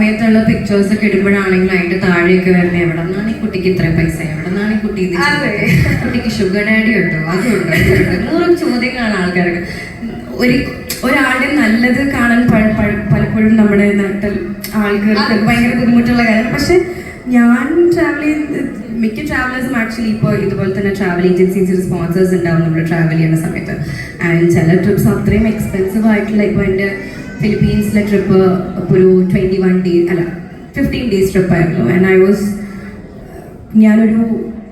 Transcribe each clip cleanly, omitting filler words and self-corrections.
സമയത്തുള്ള പിക്ചേഴ്സ് ഒക്കെ ഇടുമ്പോഴാണെങ്കിലും അതിന്റെ താഴെയൊക്കെ വരുന്നത് എവിടെ നിന്നാണ് ഈ കുട്ടിക്ക് ഇത്രയും പൈസ, എവിടെ നിന്നാണ് ഈ കുട്ടി ഇത് കുട്ടിക്ക് ഷുഗർ ഡാഡി ഉണ്ടോ, അതുണ്ടോ, നൂറും ചോദ്യങ്ങളാണ് ആൾക്കാർക്ക്. ഒരാളുടെ നല്ലത് കാണാൻ പലപ്പോഴും നമ്മുടെ നാട്ടിൽ ആൾക്കാർക്ക് ഭയങ്കര ബുദ്ധിമുട്ടുള്ള കാര്യമാണ്. പക്ഷെ ഞാൻ ട്രാവൽ ചെയ്യുന്ന മിക്ക ട്രാവലേഴ്സും ആക്ച്വലി ഇപ്പോൾ ഇതുപോലെ തന്നെ ട്രാവൽ ഏജൻസീസ് സ്പോൺസേഴ്സ് ഉണ്ടാവും നമ്മൾ ട്രാവൽ ചെയ്യുന്ന സമയത്ത്. ആൻഡ് ചില ട്രിപ്സ് അത്രയും എക്സ്പെൻസീവ് ആയിട്ടുള്ള, ഇപ്പോൾ എൻ്റെ ഫിലിപ്പീൻസിലെ ട്രിപ്പ് ഇപ്പോൾ ഒരു 15 days ട്രിപ്പായിരുന്നു. ആൻഡ്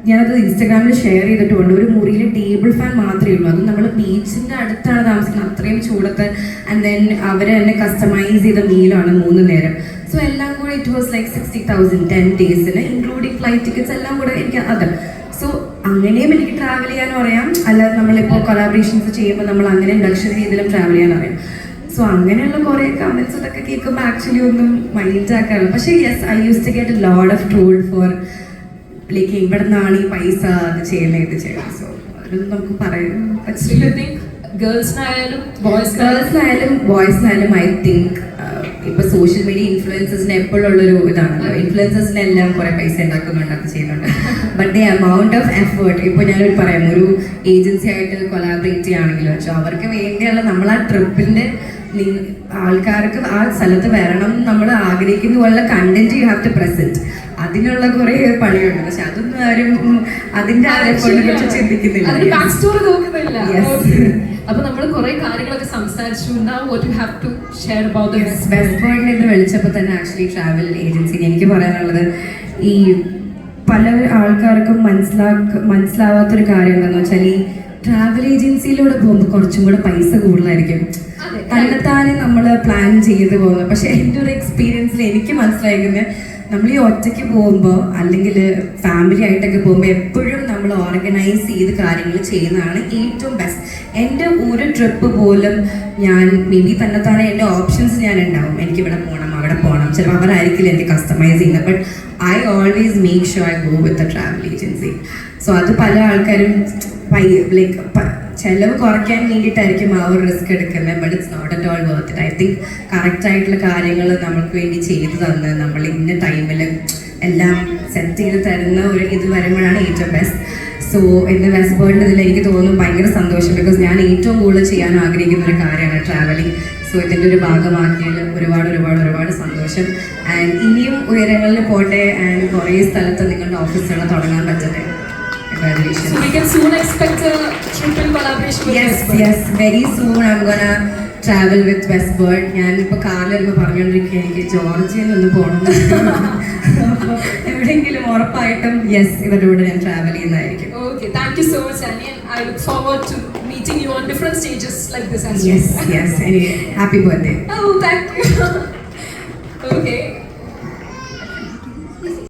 ഞാനത് ഇൻസ്റ്റാഗ്രാമിൽ ഷെയർ ചെയ്തിട്ടുണ്ട്. ഒരു മുറിയിൽ ടേബിൾ ഫാൻ മാത്രമേ ഉള്ളൂ, അത് നമ്മൾ ബീച്ചിൻ്റെ അടുത്താണ് താമസിക്കുന്നത്, അത്രയും ചൂടത്ത്. ആൻഡ് ദെൻ അവർ തന്നെ കസ്റ്റമൈസ് ചെയ്ത മീലാണ് 3 നേരം. സോ എല്ലാം കൂടെ ഇറ്റ് വാസ് ലൈക്ക് 60,000 10 daysന് ഇൻക്ലൂഡിങ് ഫ്ലൈറ്റ് ടിക്കറ്റ്സ് എല്ലാം കൂടെ എനിക്ക് അത്. സോ അങ്ങനെയും എനിക്ക് ട്രാവൽ ചെയ്യാനും അറിയാം, അല്ലാതെ നമ്മളിപ്പോൾ കൊളാബറേഷൻസ് ചെയ്യുമ്പോൾ നമ്മൾ അങ്ങനെ ലക്ഷറി രീതിയിലും ട്രാവൽ ചെയ്യാൻ അറിയാം. സോ അങ്ങനെയുള്ള കുറേ കമൻസ് ഇതൊക്കെ കേൾക്കുമ്പോൾ ആക്ച്വലി ഒന്നും മൈൻഡ് ആക്കാറില്ല. പക്ഷേ yes, I use to get a lot of troll for like ഇവിടെ നിന്നാണ് ഈ പൈസ അത് ചെയ്യണേ ഇത് ചെയ്യണം. സോ അതൊന്നും നമുക്ക് പറയാൻ പറ്റില്ല. ഗേൾസിനായാലും ബോയ്സിനായാലും ഐ തിങ്ക് ഇപ്പൊ സോഷ്യൽ മീഡിയ ഇൻഫ്ലുവൻസേഴ്സിന് എപ്പോഴുള്ളൊരു ഇതാണല്ലോ, ഇൻഫ്ലുവൻസേഴ്സിനെല്ലാം കുറെ പൈസ ഉണ്ടാക്കുന്നുണ്ട്, അത് ചെയ്യുന്നുണ്ട്. But the amount of effort, ഇപ്പോൾ ഞാനൊരു പറയാം, ഒരു ഏജൻസി ആയിട്ട് കൊളാബറേറ്റ് ചെയ്യുകയാണെങ്കിലും വെച്ചോ, അവർക്ക് വേണ്ടിയുള്ള നമ്മൾ ആ ട്രിപ്പിന്റെ ആൾക്കാർക്ക് ആ സ്ഥലത്ത് വരണം നമ്മൾ ആഗ്രഹിക്കുന്ന പോലുള്ള content you have to present. അതിനുള്ള കുറെ പണിയുണ്ട്, പക്ഷെ അതൊന്നും ആരും അതിന്റെ കുറിച്ച് ചിന്തിക്കുന്നില്ല. അപ്പൊ നമ്മൾ കുറെ കാര്യങ്ങളൊക്കെ സംസാരിച്ചു. വെസ്റ്റ് പോയിന്റ് എന്ന് വിളിച്ചപ്പോൾ തന്നെ ആക്ച്വലി ട്രാവൽ ഏജൻസി എനിക്ക് പറയാനുള്ളത്, ഈ പല ആൾക്കാർക്കും മനസ്സിലാവാത്തൊരു കാര്യം എന്താണെന്ന് വെച്ചാൽ, ഈ ട്രാവൽ ഏജൻസിയിലൂടെ പോകുമ്പോൾ കുറച്ചും കൂടെ പൈസ കൂടുതലായിരിക്കും തന്നെത്താനെ നമ്മൾ പ്ലാൻ ചെയ്ത് പോകുന്നത്. പക്ഷെ എൻ്റെ ഒരു എക്സ്പീരിയൻസിൽ എനിക്ക് മനസ്സിലായിരിക്കുന്നത്, നമ്മൾ ഈ ഒറ്റയ്ക്ക് പോകുമ്പോൾ അല്ലെങ്കിൽ ഫാമിലി ആയിട്ടൊക്കെ പോകുമ്പോൾ എപ്പോഴും നമ്മൾ ഓർഗനൈസ് ചെയ്ത് കാര്യങ്ങൾ ചെയ്യുന്നതാണ് ഏറ്റവും ബെസ്റ്റ്. എൻ്റെ ഒരു ട്രിപ്പ് പോലും ഞാൻ മേ ബി തന്നെത്താനെ എൻ്റെ ഓപ്ഷൻസ് ഞാൻ ഉണ്ടാവും, എനിക്കിവിടെ പോകണം അവിടെ പോകണം, ചിലപ്പോൾ അവരായിരിക്കില്ല എനിക്ക് കസ്റ്റമൈസ് ചെയ്യുന്നത്. But I always make sure I go with a travel agency. So അത് പല ആൾക്കാരും ലൈക്ക് ചിലവ് കുറയ്ക്കാൻ വേണ്ടിയിട്ടായിരിക്കും ആ ഒരു റിസ്ക് എടുക്കുന്നത്. But it's not at all worth it. I think correct ആയിട്ടുള്ള കാര്യങ്ങൾ നമുക്ക് വേണ്ടി ചെയ്തു തന്ന് നമ്മൾ ഇന്ന ടൈമിൽ എല്ലാം സെറ്റ് ചെയ്ത് തരുന്ന ഒരു ഇത് വരുമ്പോഴാണ് ഏറ്റവും ബെസ്റ്റ്. സോ ഇന്ന് വെസ്റ്റ് വേൾഡിൽ ഇതിൽ എനിക്ക് തോന്നുന്നു ഭയങ്കര സന്തോഷം, ബിക്കോസ് ഞാൻ ഏറ്റവും കൂടുതൽ ചെയ്യാൻ ആഗ്രഹിക്കുന്ന ഒരു കാര്യമാണ് ട്രാവലിംഗ്. സോ ഇതിൻ്റെ ഒരു ഭാഗമാക്കിയതിൽ ഒരുപാട് സന്തോഷം. ആൻഡ് ഇനിയും ഉയരങ്ങളിൽ പോട്ടെ, ആൻഡ് കുറേ സ്ഥലത്ത് നിങ്ങളുടെ ഓഫീസുകൾ തുടങ്ങാൻ പറ്റട്ടെ. So we can soon expect a trip in collaboration with Westbird. Yes, very soon I'm gonna travel with Westbird. ഞാനിപ്പോൾ കാറിലിരുന്ന് പറഞ്ഞുകൊണ്ടിരിക്കുക, എനിക്ക് ജോർജിയയിൽ ഒന്ന് പോകണം. എവിടെയെങ്കിലും ഉറപ്പായിട്ടും യെസ് ഇവരുടെ കൂടെ ഞാൻ ട്രാവൽ ചെയ്യുന്നതായിരിക്കും. Okay, thank you so much, Annie, and I look forward to meeting you on different stages like this as well. Yes, anyway, happy birthday. Oh, thank you. Okay.